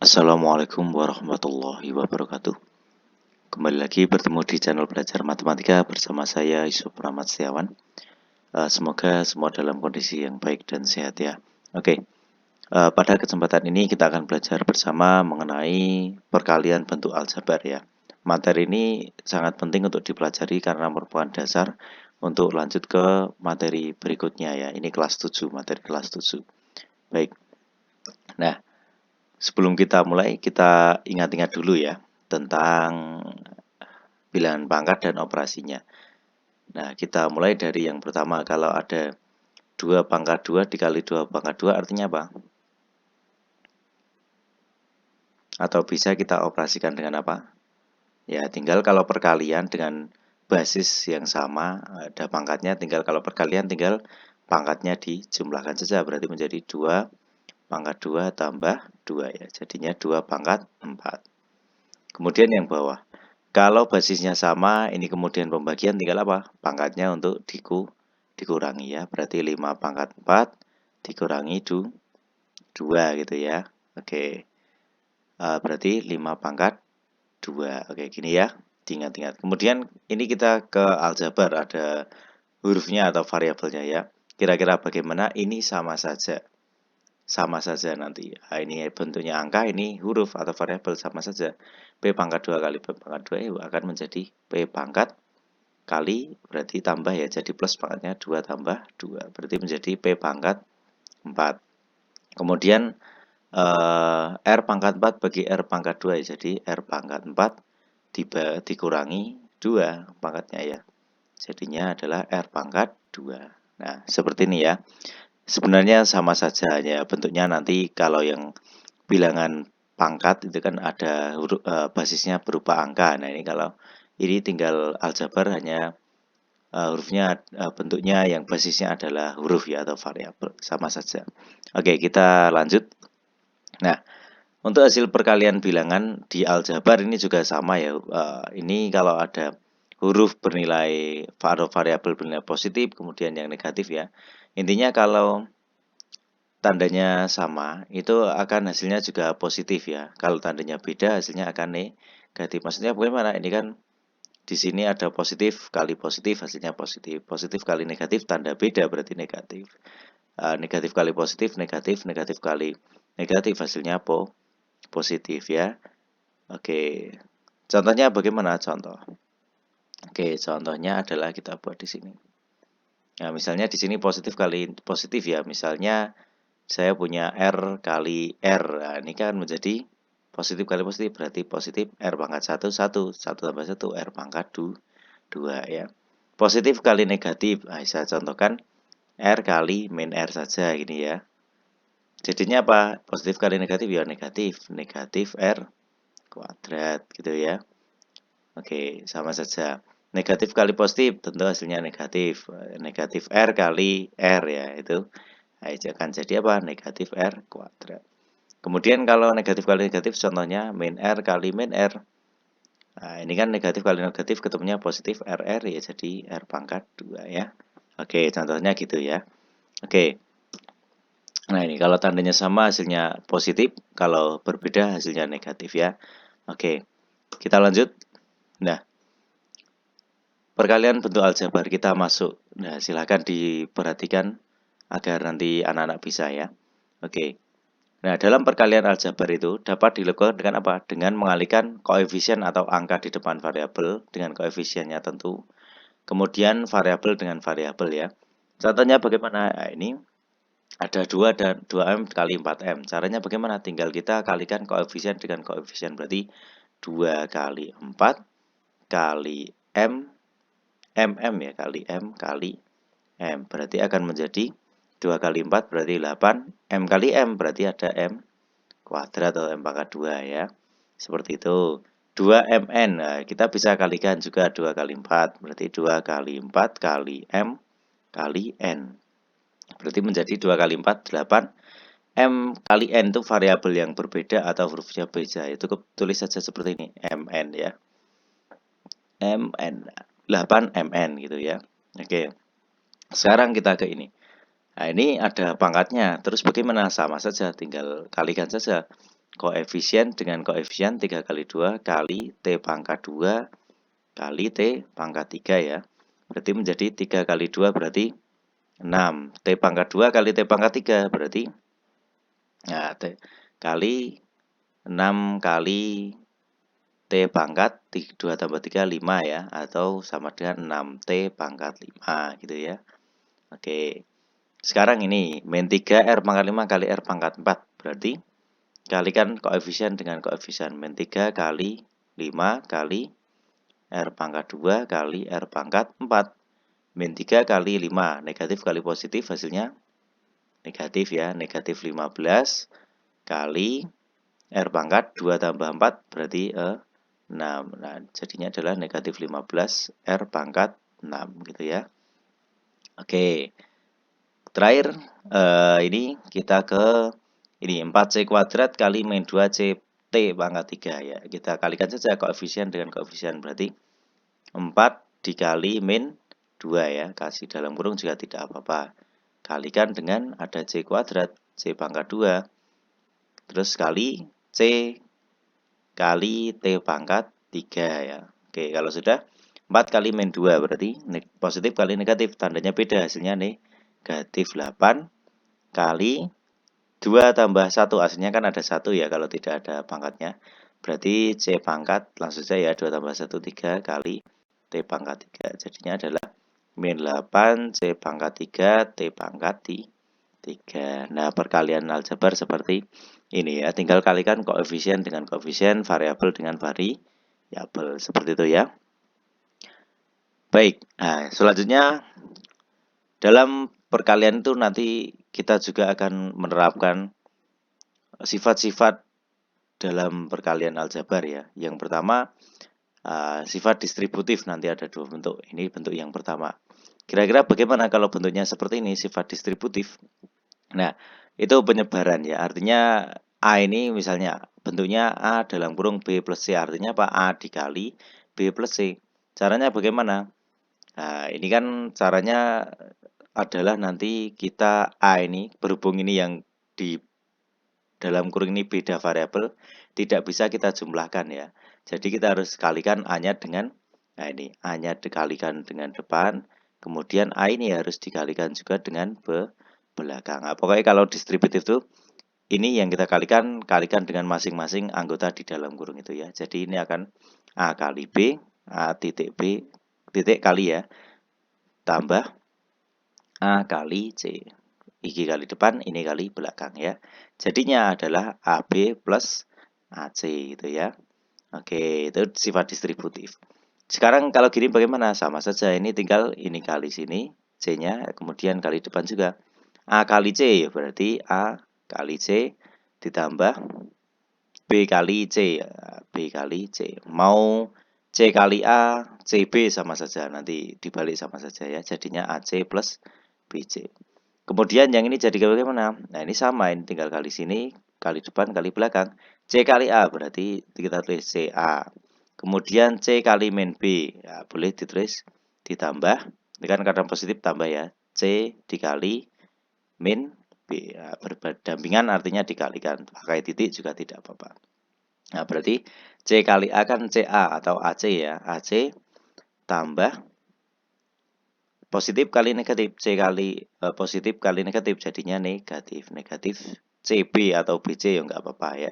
Assalamualaikum warahmatullahi wabarakatuh. Kembali lagi bertemu di channel Belajar Matematika bersama saya Yusuf Rahmat Setiawan. Semoga semua dalam kondisi yang baik dan sehat ya. Oke, pada kesempatan ini kita akan belajar bersama mengenai perkalian bentuk aljabar ya. Materi ini sangat penting untuk dipelajari karena merupakan dasar untuk lanjut ke materi berikutnya ya. Ini kelas 7, materi kelas 7. Baik. Nah, sebelum kita mulai, kita ingat-ingat dulu ya tentang bilangan pangkat dan operasinya. Nah, kita mulai dari yang pertama. Kalau ada 2 pangkat 2 dikali 2 pangkat 2 artinya apa? Atau bisa kita operasikan dengan apa? Ya, tinggal kalau perkalian dengan basis yang sama, ada pangkatnya, tinggal kalau perkalian tinggal pangkatnya dijumlahkan saja. Berarti menjadi 2 pangkat 2 tambah 2 ya. Jadinya 2 pangkat 4. Kemudian yang bawah. Kalau basisnya sama, ini kemudian pembagian tinggal apa? Pangkatnya untuk dikurangi ya. Berarti 5 pangkat 4 dikurangi 2 gitu ya. Oke. Berarti 5 pangkat 2. Oke, gini ya. Diingat-ingat. Kemudian ini kita ke aljabar. Ada hurufnya atau variabelnya ya. Kira-kira bagaimana? Ini sama saja. Sama saja nanti. Nah, ini bentuknya angka, ini huruf atau variabel sama saja. P pangkat 2 kali P pangkat 2 itu akan menjadi P pangkat kali, berarti tambah ya, jadi plus pangkatnya 2 tambah 2. Berarti menjadi P pangkat 4. Kemudian R pangkat 4 bagi R pangkat 2 ya, jadi R pangkat 4 dikurangi 2 pangkatnya ya. Jadinya adalah R pangkat 2. Nah, seperti ini ya. Sebenarnya sama saja ya, bentuknya nanti kalau yang bilangan pangkat itu kan ada huruf basisnya berupa angka. Nah, ini kalau ini tinggal aljabar hanya hurufnya bentuknya yang basisnya adalah huruf ya atau variabel, sama saja. Oke, kita lanjut. Nah, untuk hasil perkalian bilangan di aljabar ini juga sama ya. Ini kalau ada huruf bernilai atau variabel bernilai positif, kemudian yang negatif ya. Intinya kalau tandanya sama, itu akan hasilnya juga positif ya. Kalau tandanya beda, hasilnya akan negatif. Maksudnya bagaimana? Ini kan di sini ada positif kali positif, hasilnya positif. Positif kali negatif, tanda beda berarti negatif. Negatif kali positif, negatif. Negatif kali negatif, hasilnya positif ya. Oke. Contohnya bagaimana? Contoh. Oke, contohnya adalah kita buat di sini. Nah, misalnya di sini positif kali positif ya. Misalnya saya punya R kali R. Nah, ini kan menjadi positif kali positif. Berarti positif R pangkat 1, 1. 1 tambah 1, R pangkat 2 ya. Positif kali negatif. Nah, saya contohkan R kali min R saja gini ya. Jadinya apa? Positif kali negatif ya negatif. Negatif R kuadrat gitu ya. Oke, sama saja. Negatif kali positif tentu hasilnya negatif. Negatif R kali R ya itu. Nah, itu akan jadi apa? Negatif R kuadrat. Kemudian kalau negatif kali negatif contohnya min R kali min R. Nah, ini kan negatif kali negatif ketemunya positif RR ya jadi R pangkat 2 ya. Oke, contohnya gitu ya. Oke. Nah, ini kalau tandanya sama hasilnya positif, kalau berbeda hasilnya negatif ya. Oke. Kita lanjut. Nah, perkalian bentuk aljabar kita masuk. Nah, silakan diperhatikan agar nanti anak-anak bisa ya. Oke. Nah, dalam perkalian aljabar itu dapat dilakukan dengan apa? Dengan mengalihkan koefisien atau angka di depan variabel dengan koefisiennya tentu. Kemudian variabel dengan variabel ya. Contohnya bagaimana? Nah, ini ada 2 dan 2M kali 4M. Caranya bagaimana? Tinggal kita kalikan koefisien dengan koefisien. Berarti 2 kali 4 kali M ya kali M kali M. Berarti akan menjadi 2 kali 4 berarti 8. M kali M berarti ada M kuadrat atau M pangkat 2 ya. Seperti itu. 2MN. Nah, kita bisa kalikan juga 2 kali 4. Berarti 2 kali 4 kali M kali N. Berarti menjadi 2 kali 4, 8. M kali N itu variabel yang berbeda atau hurufnya beda. Itu tulis saja seperti ini. MN ya. MN. 8MN gitu ya. Oke. Sekarang kita ke ini. Nah, ini ada pangkatnya. Terus bagaimana? Sama saja. Tinggal kalikan saja. koefisien dengan koefisien 3 kali 2 kali T pangkat 2 kali T pangkat 3 ya. Berarti menjadi 3 kali 2 berarti 6. T pangkat 2 kali T pangkat 3 berarti nah, T kali 6 kali T pangkat 2 tambah 3 5 ya. Atau sama dengan 6T pangkat 5 gitu ya. Oke. Sekarang ini min 3 R pangkat 5 kali R pangkat 4. Berarti kalikan koefisien dengan koefisien. Min 3 kali 5 kali R pangkat 2 kali R pangkat 4. Min 3 kali 5. Negatif kali positif hasilnya negatif ya. Negatif 15 kali R pangkat 2 tambah 4 berarti 6. Nah, jadinya adalah negatif 15 R pangkat 6 gitu ya. Oke. Terakhir ini kita ke ini 4C kuadrat kali min 2C T pangkat 3 ya. Kita kalikan saja koefisien dengan koefisien berarti 4 dikali min 2 ya. Kasih dalam kurung juga tidak apa-apa. Kalikan dengan ada C kuadrat, C pangkat 2. Terus kali C kali T pangkat 3 ya. Oke, kalau sudah 4 kali min 2 berarti positif kali negatif. Tandanya beda, hasilnya negatif 8 kali 2 tambah 1. Hasilnya kan ada 1 ya kalau tidak ada pangkatnya. Berarti C pangkat langsung saja ya 2 tambah 1 3 kali T pangkat 3. Jadinya adalah min 8 C pangkat 3 T pangkat 3. Nah, perkalian aljabar seperti ini ya. Tinggal kalikan koefisien dengan koefisien, variabel dengan variabel. Seperti itu ya. Baik, nah selanjutnya dalam perkalian itu nanti kita juga akan menerapkan sifat-sifat dalam perkalian aljabar ya. Yang pertama, sifat distributif, nanti ada 2 bentuk. Ini bentuk yang pertama. Kira-kira bagaimana kalau bentuknya seperti ini, sifat distributif? Nah, itu penyebaran ya. Artinya A ini misalnya bentuknya A dalam kurung B plus C. Artinya apa? A dikali B plus C. Caranya bagaimana? Nah, ini kan caranya adalah nanti kita A ini, berhubung ini yang di dalam kurung ini beda variabel, tidak bisa kita jumlahkan ya. Jadi kita harus kalikan A-nya dengan, nah ini, A-nya dikalikan dengan depan, kemudian A ini harus dikalikan juga dengan belakang. Nah, pokoknya kalau distributif itu, ini yang kita kalikan dengan masing-masing anggota di dalam kurung itu ya. Jadi ini akan A kali B, A titik B, titik kali ya, tambah A kali C. Iki kali depan, ini kali belakang ya. Jadinya adalah AB plus AC gitu ya. Oke, itu sifat distributif. Sekarang kalau gini bagaimana? Sama saja, ini tinggal ini kali sini, C-nya, kemudian kali depan juga. A kali C, berarti A kali C ditambah B kali C. B kali C. Mau C kali A, CB sama saja. Nanti dibalik sama saja ya. Jadinya AC plus BC. Kemudian yang ini jadi bagaimana? Nah ini sama, ini tinggal kali sini, kali depan, kali belakang. C kali A berarti kita tulis CA. Kemudian C kali min B, ya, boleh ditulis ditambah, ini kan kadang positif tambah ya. C dikali min B, ya, berdampingan artinya dikalikan. Pakai titik juga tidak apa-apa. Nah berarti C kali A kan CA atau AC ya. AC tambah positif kali negatif, C kali positif kali negatif, jadinya negatif. Negatif CB atau BC ya nggak apa-apa ya.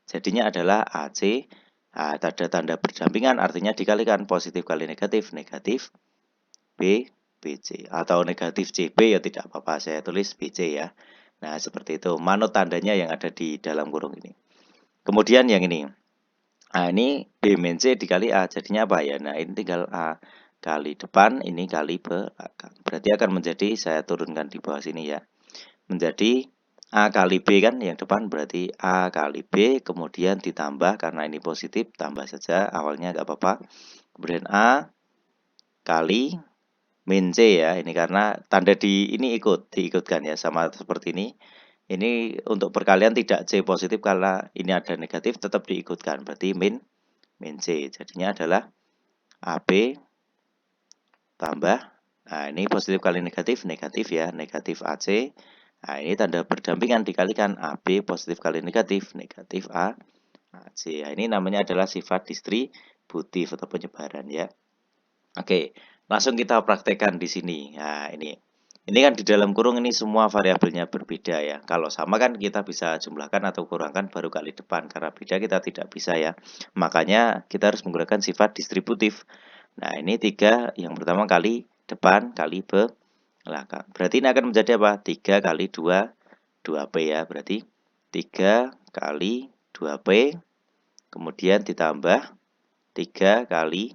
Jadinya adalah AC, ada tanda berdampingan artinya dikalikan positif kali negatif, negatif BC. Atau negatif CB ya tidak apa-apa, saya tulis BC ya. Nah seperti itu, manut tandanya yang ada di dalam kurung ini. Kemudian yang ini, nah ini B min C dikali A, jadinya apa ya? Nah ini tinggal A kali depan, ini kali belakang. Berarti akan menjadi, saya turunkan di bawah sini ya. Menjadi A kali B kan yang depan, berarti A kali B, kemudian ditambah, karena ini positif, tambah saja, awalnya nggak apa-apa. Kemudian A kali min C ya, ini karena tanda di ini diikutkan ya, sama seperti ini. Ini untuk perkalian tidak C positif, karena ini ada negatif, tetap diikutkan. Berarti min C. Jadinya adalah AB tambah, nah ini positif kali negatif, negatif ya, negatif AC Nah, ini tanda berdampingan dikalikan AB positif kali negatif, negatif AC. Nah, ini namanya adalah sifat distributif atau penyebaran ya. Oke, langsung kita praktekkan di sini. Nah, ini kan di dalam kurung ini semua variabelnya berbeda ya. Kalau sama kan kita bisa jumlahkan atau kurangkan baru kali depan. Karena beda kita tidak bisa ya. Makanya kita harus menggunakan sifat distributif. Nah, ini 3 yang pertama kali depan kali belakang. Berarti ini akan menjadi apa? 3 kali 2, 2P ya. Berarti 3 kali 2P, kemudian ditambah 3 kali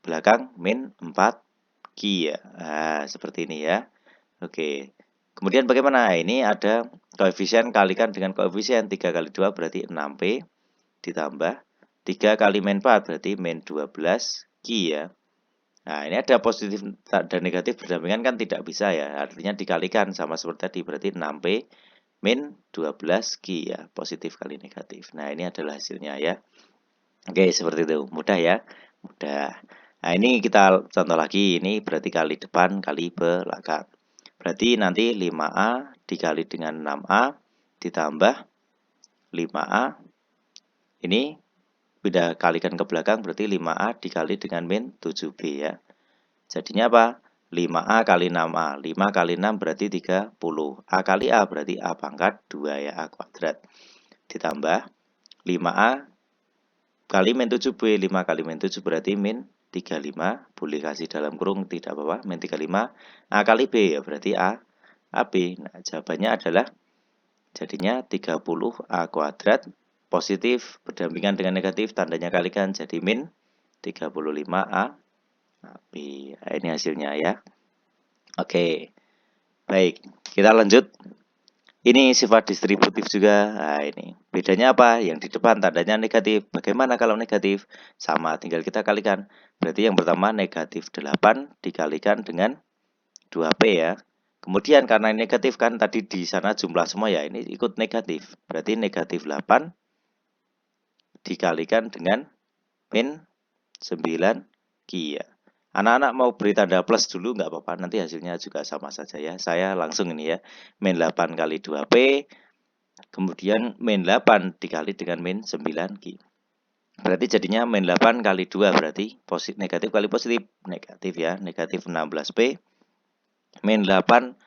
belakang min 4Q ya. Nah, seperti ini ya. Oke. Kemudian bagaimana? Ini ada koefisien kalikan dengan koefisien 3 kali 2 berarti 6P ditambah 3 kali min 4 berarti min 12Q ya. Nah, ini ada positif dan negatif berdampingan kan tidak bisa ya. Artinya dikalikan sama seperti tadi berarti 6P min 12Q ya. Positif kali negatif. Nah, ini adalah hasilnya ya. Oke, seperti itu. Mudah ya. Mudah. Nah, ini kita contoh lagi. Ini berarti kali depan kali belakang. Berarti nanti 5A dikali dengan 6A ditambah 5A. Ini beda kalikan ke belakang berarti 5A dikali dengan min 7B ya. Jadinya apa? 5A kali 6A. 5 kali 6 berarti 30. A kali A berarti A pangkat 2 ya. A kuadrat. Ditambah 5A kali min 7B. 5 kali min 7 berarti min 35. Boleh kasih dalam kurung tidak apa-apa. Min 35. A kali B ya berarti AB. Nah, jawabannya adalah jadinya 30A kuadrat positif berdampingan dengan negatif. Tandanya kalikan jadi min 35A AB. Nah, ini hasilnya ya. Oke, baik. Kita lanjut. Ini sifat distributif juga. Nah, ini. Bedanya apa? Yang di depan tandanya negatif. Bagaimana kalau negatif? Sama, tinggal kita kalikan. Berarti yang pertama negatif 8 dikalikan dengan 2P ya. Kemudian karena negatif kan tadi di sana jumlah semua ya. Ini ikut negatif. Berarti negatif 8 dikalikan dengan min 9Q ya. Anak-anak mau beri tanda plus dulu nggak apa-apa, nanti hasilnya juga sama saja ya. Saya langsung ini ya, min 8 kali 2P, kemudian min 8 dikali dengan min 9Q. Berarti jadinya min 8 kali 2 berarti positif, negatif kali positif, negatif ya, negatif 16P, min 8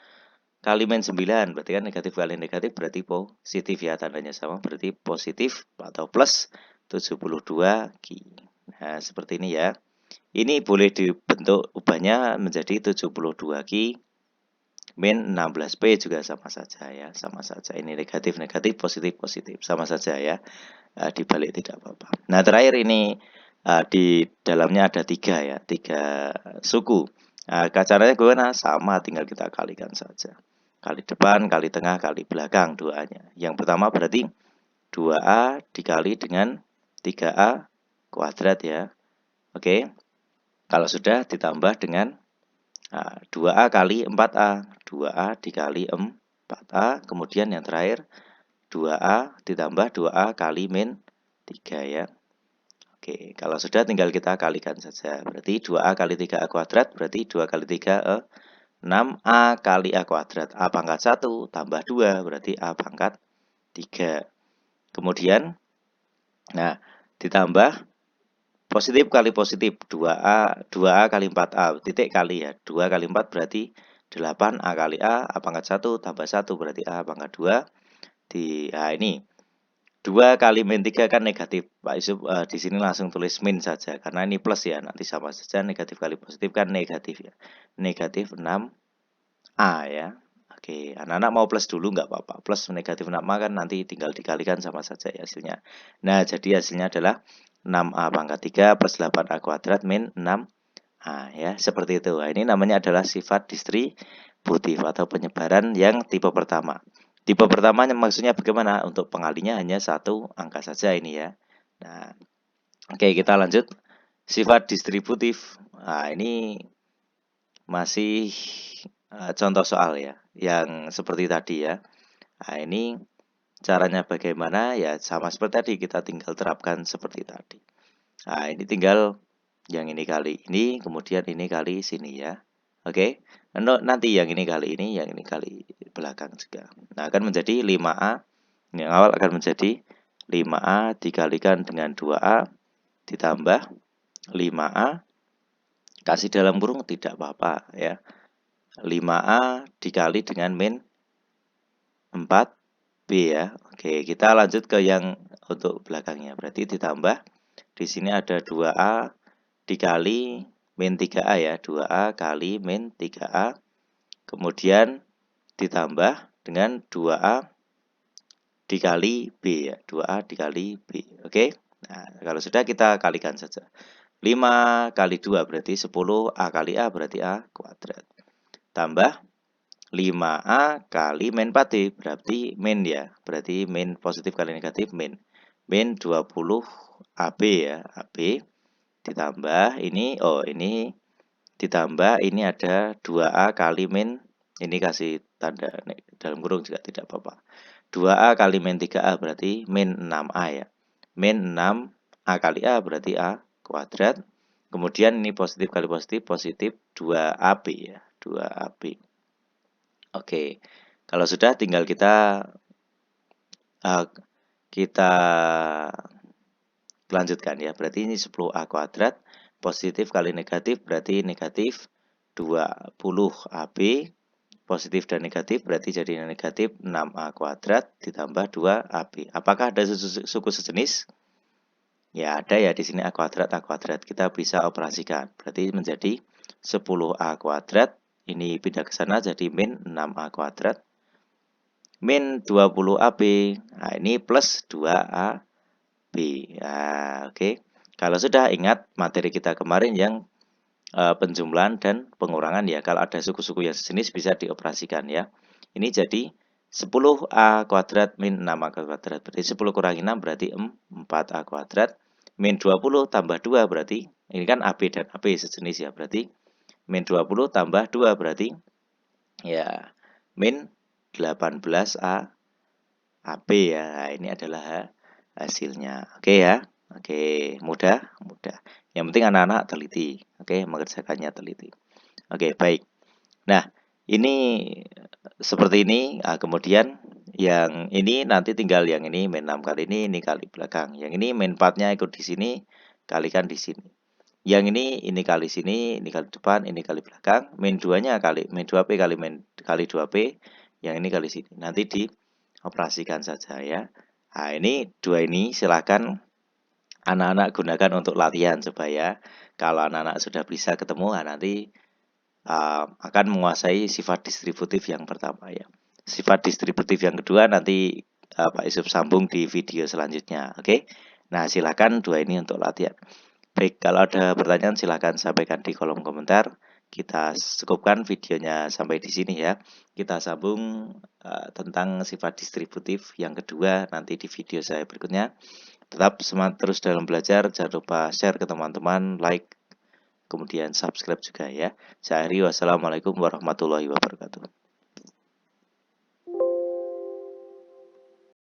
kali min 9, berarti kan negatif kali negatif berarti positif ya, tandanya sama, berarti positif atau plus 72Q. Nah, seperti ini ya. Ini boleh dibentuk ubahnya menjadi 72Q min 16P juga sama saja ya, sama saja. Ini negatif negatif, positif positif, sama saja ya. Dibalik tidak apa-apa. Nah, terakhir ini di dalamnya ada 3 ya, 3 suku. Caranya gimana? Sama, tinggal kita kalikan saja. Kali depan, kali tengah, kali belakang doanya. Yang pertama berarti 2A dikali dengan 3A kuadrat ya. Oke. Kalau sudah ditambah dengan 2A kali 4A. 2A dikali 4A. Kemudian yang terakhir 2A ditambah 2A kali min 3 ya. Oke, kalau sudah tinggal kita kalikan saja. Berarti 2A kali 3A kuadrat berarti 2 kali 3 6A kali A kuadrat. A pangkat 1 tambah 2 berarti A pangkat 3. Kemudian, nah, ditambah positif kali positif 2A kali 4A titik kali ya. 2 kali 4 berarti 8A kali A pangkat 1 tambah 1 berarti A pangkat 2. Ini 2 kali min 3 kan negatif. Pak Yusuf di sini langsung tulis min saja karena ini plus ya. Nanti sama saja negatif kali positif kan negatif ya. Negatif 6A ya. Oke, anak-anak mau plus dulu nggak apa-apa. Plus negatif 6A kan nanti tinggal dikalikan sama saja ya hasilnya. Nah, jadi hasilnya adalah 6A pangkat 3 plus 8A kuadrat min 6A ya. Seperti itu. Nah, ini namanya adalah sifat distributif atau penyebaran yang tipe pertama. Tipe pertamanya maksudnya bagaimana? Untuk pengalinya hanya satu angka saja ini ya. Nah, oke, kita lanjut. Sifat distributif. Nah, ini masih contoh soal ya, yang seperti tadi ya. Nah, ini caranya bagaimana? Ya sama seperti tadi, kita tinggal terapkan seperti tadi. Nah, ini tinggal yang ini kali ini, kemudian ini kali sini ya. Oke. Nanti yang ini kali ini, yang ini kali belakang juga. Nah, akan menjadi 5A. Yang awal akan menjadi 5A dikalikan dengan 2A ditambah 5A, kasih dalam kurung tidak apa-apa ya. 5A dikali dengan min 4B ya. Oke, kita lanjut ke yang untuk belakangnya. Berarti ditambah, di sini ada 2A dikali min 3A ya. 2A kali min 3A. Kemudian ditambah dengan 2A dikali B ya. 2A dikali B. Oke. Nah, kalau sudah kita kalikan saja. 5 kali 2 berarti 10, A kali A berarti A kuadrat. Tambah 5A kali min 4D berarti min ya. Berarti min positif kali negatif min. Min 20 AB ya. AB ditambah ini, ini ditambah ini ada 2A kali min, ini kasih tanda dalam kurung juga tidak apa-apa. 2A kali min 3A berarti min 6A ya. Min 6A kali A berarti A kuadrat. Kemudian ini positif kali positif 2AB ya. 2AB. Oke. Kalau sudah tinggal kita lanjutkan ya. Berarti ini 10A kuadrat. Positif kali negatif berarti negatif 20AB. Positif dan negatif berarti jadi negatif 6A kuadrat ditambah 2AB. Apakah ada suku sejenis? Ya ada ya, di sini A kuadrat, kita bisa operasikan. Berarti menjadi 10A kuadrat, ini pindah ke sana jadi min 6A kuadrat. Min 20AB, nah ini plus 2AB. Nah, oke. Kalau sudah ingat materi kita kemarin yang penjumlahan dan pengurangan ya. Kalau ada suku-suku yang sejenis bisa dioperasikan ya. Ini jadi 10A kuadrat min 6A kuadrat. Berarti 10 kurangi 6 berarti 4A kuadrat. Min 20 tambah 2 berarti, ini kan AB dan AB sejenis ya. Berarti min 20 tambah 2 berarti ya min 18A AB ya. Nah, ini adalah hasilnya. Oke ya. Oke, mudah. Yang penting anak-anak teliti. Oke, mengerjakannya teliti. Oke, baik. Nah, ini seperti ini. Nah, kemudian yang ini nanti tinggal yang ini min 6 kali ini kali belakang. Yang ini min 4-nya ikut di sini, kalikan di sini. Yang ini kali sini, ini kali depan, ini kali belakang. Min 2-nya kali min 2P kali 2P. Yang ini kali sini. Nanti dioperasikan saja ya. Nah, ini dua ini silakan anak-anak gunakan untuk latihan supaya kalau anak-anak sudah bisa ketemu, nah nanti akan menguasai sifat distributif yang pertama ya. Sifat distributif yang kedua nanti Pak Yusuf sambung di video selanjutnya. Oke. Nah, silakan dua ini untuk latihan. Baik, kalau ada pertanyaan silakan sampaikan di kolom komentar. Kita cukupkan videonya sampai di sini ya. Kita sambung tentang sifat distributif yang kedua nanti di video saya berikutnya. Tetap semangat terus dalam belajar. Jangan lupa share ke teman-teman, like, kemudian subscribe juga ya. Saya Ari, wassalamualaikum warahmatullahi wabarakatuh.